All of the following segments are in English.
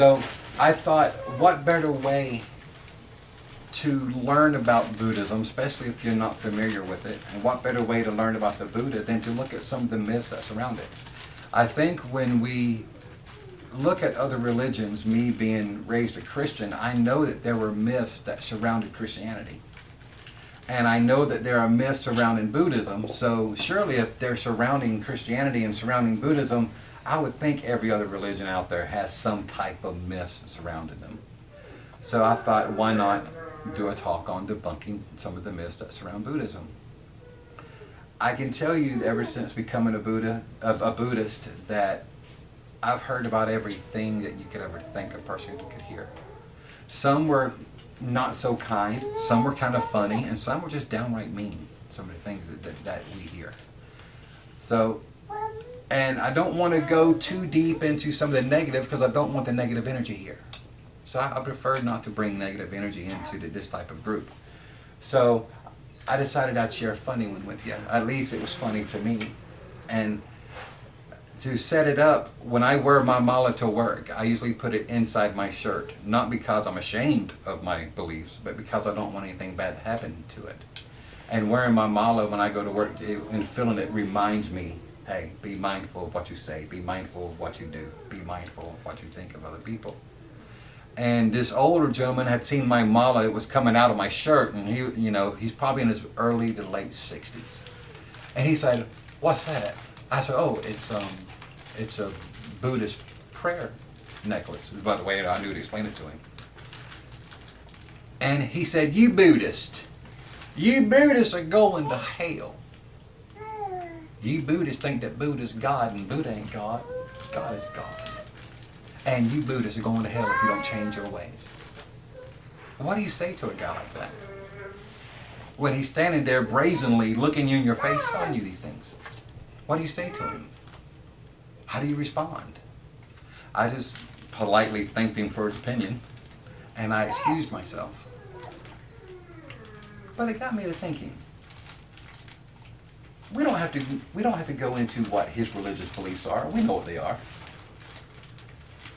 So I thought, what better way to learn about Buddhism, especially if you're not familiar with it, and what better way to learn about the Buddha than to look at some of the myths that surround it. I think when we look at other religions, me being raised a Christian, I know that there were myths that surrounded Christianity. And I know that there are myths surrounding Buddhism, so surely if they're surrounding Christianity and surrounding Buddhism, I would think every other religion out there has some type of myths surrounding them. So I thought, why not do a talk on debunking some of the myths that surround Buddhism. I can tell you ever since becoming a Buddhist that I've heard about everything that you could ever think a person could hear. Some were not so kind, some were kind of funny, and some were just downright mean, some of the things that we hear. So, and I don't want to go too deep into some of the negative because I don't want the negative energy here. So I prefer not to bring negative energy into this type of group. So I decided I'd share a funny one with you. At least it was funny to me. And to set it up, when I wear my mala to work, I usually put it inside my shirt. Not because I'm ashamed of my beliefs, but because I don't want anything bad to happen to it. And wearing my mala when I go to work and feeling it reminds me, hey, be mindful of what you say, be mindful of what you do, be mindful of what you think of other people. And this older gentleman had seen my mala, it was coming out of my shirt, and he's probably in his early to late 60s. And he said, "What's that?" I said, "Oh, it's a Buddhist prayer necklace." By the way, I knew to explain it to him. And he said, you Buddhists are going to hell. You Buddhists think that Buddha's God, and Buddha ain't God. God is God. And you Buddhists are going to hell if you don't change your ways. What do you say to a guy like that? When he's standing there brazenly looking you in your face telling you these things. What do you say to him? How do you respond? I just politely thanked him for his opinion and I excused myself. But it got me to thinking. We don't have to go into what his religious beliefs are. We know what they are.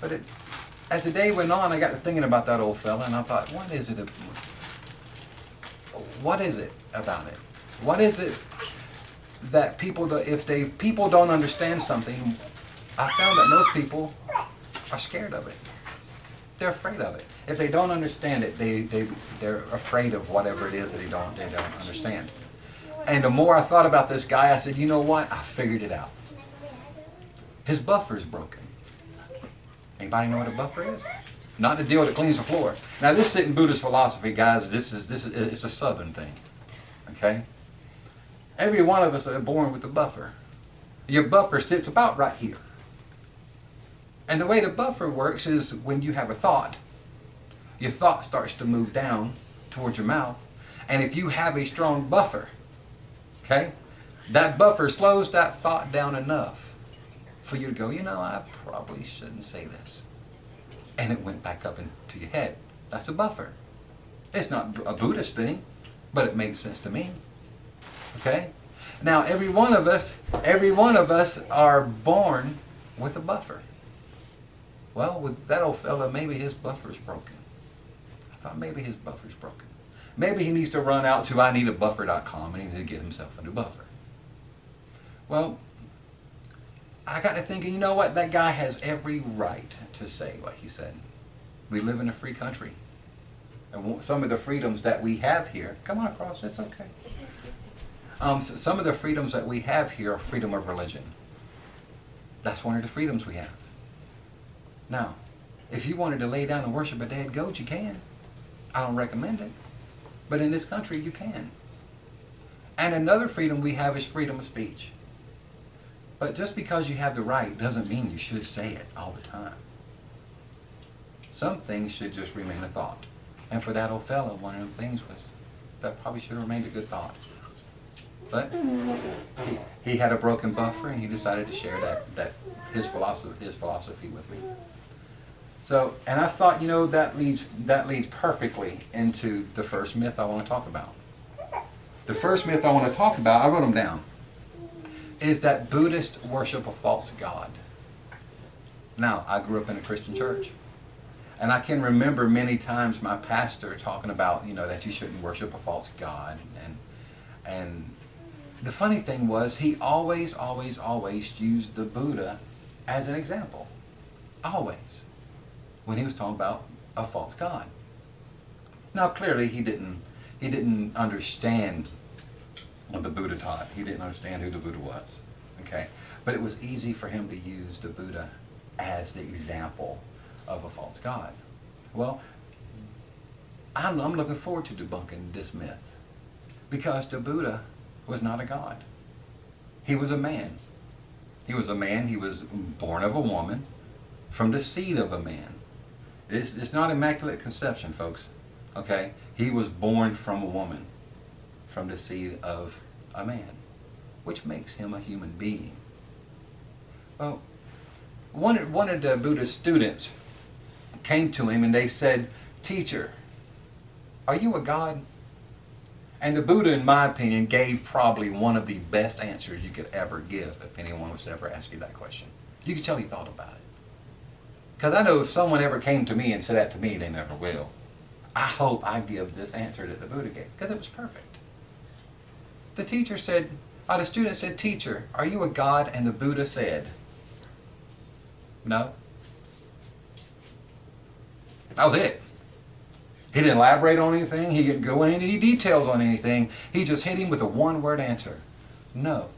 But as the day went on, I got to thinking about that old fella, and I thought, what is it about it? What is it that if people don't understand something, I found that most people are scared of it. They're afraid of it. If they don't understand it, they're afraid of whatever it is that they don't understand. And the more I thought about this guy, I said, you know what? I figured it out. His buffer's broken. Anybody know what a buffer is? Not the deal that cleans the floor. Now this isn't Buddhist philosophy, guys. It's a Southern thing. Okay? Every one of us are born with a buffer. Your buffer sits about right here. And the way the buffer works is when you have a thought, your thought starts to move down towards your mouth. And if you have a strong buffer, okay, that buffer slows that thought down enough for you to go, I probably shouldn't say this. And it went back up into your head. That's a buffer. It's not a Buddhist thing, but it makes sense to me. Okay? Now every one of us are born with a buffer. Well, with that old fella, maybe his buffer's broken. I thought maybe his buffer's broken. Maybe he needs to run out to ineedabuffer.com and he needs to get himself a new buffer. Well, I got to thinking, you know what? That guy has every right to say what he said. We live in a free country. And some of the freedoms that we have here, come on across, it's okay. Some of the freedoms that we have here are freedom of religion. That's one of the freedoms we have. Now, if you wanted to lay down and worship a dead goat, you can. I don't recommend it. But in this country, you can. And another freedom we have is freedom of speech. But just because you have the right doesn't mean you should say it all the time. Some things should just remain a thought. And for that old fellow, one of the things was that probably should have remained a good thought. But he had a broken buffer and he decided to share that his philosophy with me. So, and I thought, that leads perfectly into the first myth I want to talk about. The first myth I want to talk about, I wrote them down, is that Buddhists worship a false god. Now, I grew up in a Christian church. And I can remember many times my pastor talking about, that you shouldn't worship a false god. And the funny thing was, he always used the Buddha as an example. Always. When he was talking about a false god. Now clearly he didn't understand what the Buddha taught. He didn't understand who the Buddha was. Okay? But it was easy for him to use the Buddha as the example of a false god. Well, I'm looking forward to debunking this myth, because the Buddha was not a god. He was a man. He was born of a woman, from the seed of a man. It's not immaculate conception, folks. Okay? He was born from a woman, from the seed of a man, which makes him a human being. Well, one of the Buddha's students came to him and they said, "Teacher, are you a god?" And the Buddha, in my opinion, gave probably one of the best answers you could ever give if anyone was to ever ask you that question. You could tell he thought about it. Because I know if someone ever came to me and said that to me, they never will. I hope I give this answer that the Buddha gave, because it was perfect. The student said, "Teacher, are you a god?" And the Buddha said, "No." That was it. He didn't elaborate on anything. He didn't go into any details on anything. He just hit him with a one-word answer. No.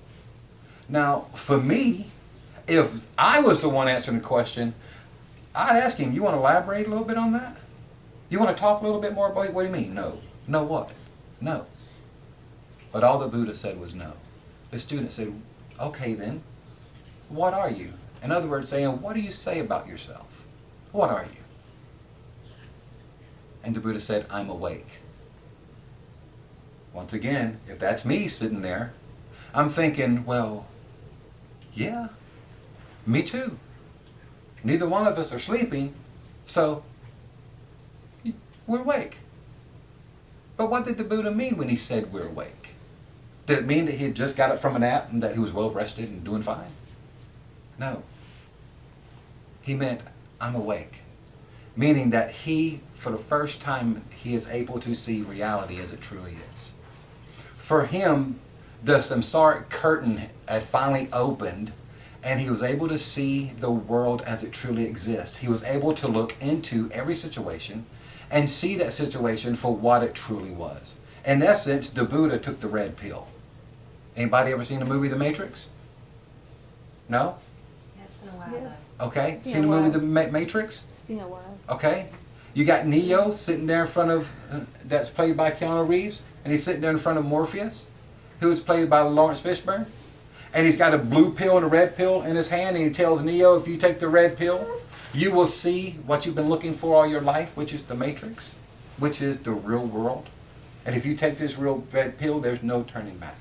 Now, for me, if I was the one answering the question, I'd ask him, "You want to elaborate a little bit on that? You want to talk a little bit more about it? What do you mean? No. No what? No." But all the Buddha said was no. The student said, "Okay then, what are you?" In other words, saying, what do you say about yourself? What are you? And the Buddha said, "I'm awake." Once again, if that's me sitting there, I'm thinking, well, yeah, me too. Neither one of us are sleeping, so we're awake. But what did the Buddha mean when he said we're awake? Did it mean that he had just got up from a nap and that he was well rested and doing fine? No. He meant, I'm awake. Meaning that he, for the first time, he is able to see reality as it truly is. For him, the samsaric curtain had finally opened, and he was able to see the world as it truly exists. He was able to look into every situation and see that situation for what it truly was. In essence, the Buddha took the red pill. Anybody ever seen the movie The Matrix? No? Yeah, it's been a while. Yes. Okay. Yeah, Seen the movie The Matrix? It's been a while. Okay. You got Neo sitting there in front of, that's played by Keanu Reeves, and he's sitting there in front of Morpheus, who is played by Lawrence Fishburne. And he's got a blue pill and a red pill in his hand, and he tells Neo, if you take the red pill, you will see what you've been looking for all your life, which is the Matrix, which is the real world. And if you take this real red pill, there's no turning back.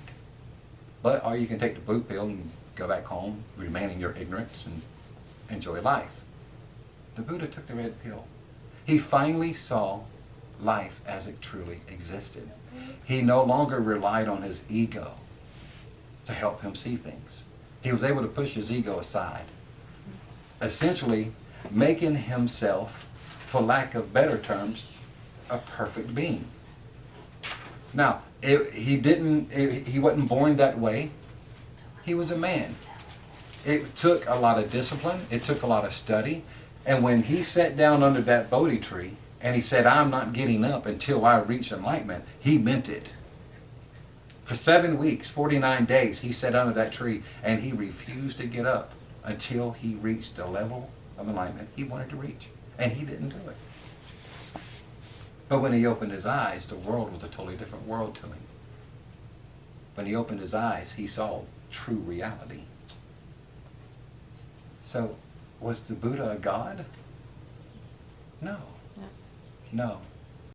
Or you can take the blue pill and go back home, remain in your ignorance, and enjoy life. The Buddha took the red pill. He finally saw life as it truly existed. He no longer relied on his ego to help him see things. He was able to push his ego aside, essentially making himself, for lack of better terms, a perfect being. Now, he wasn't born that way. He was a man. It took a lot of discipline. It took a lot of study. And when he sat down under that Bodhi tree and he said, I'm not getting up until I reach enlightenment, he meant it. For 7 weeks, 49 days, he sat under that tree and he refused to get up until he reached the level of enlightenment he wanted to reach. And he didn't do it. But when he opened his eyes, the world was a totally different world to him. When he opened his eyes, he saw true reality. So, was the Buddha a god? No. No. No.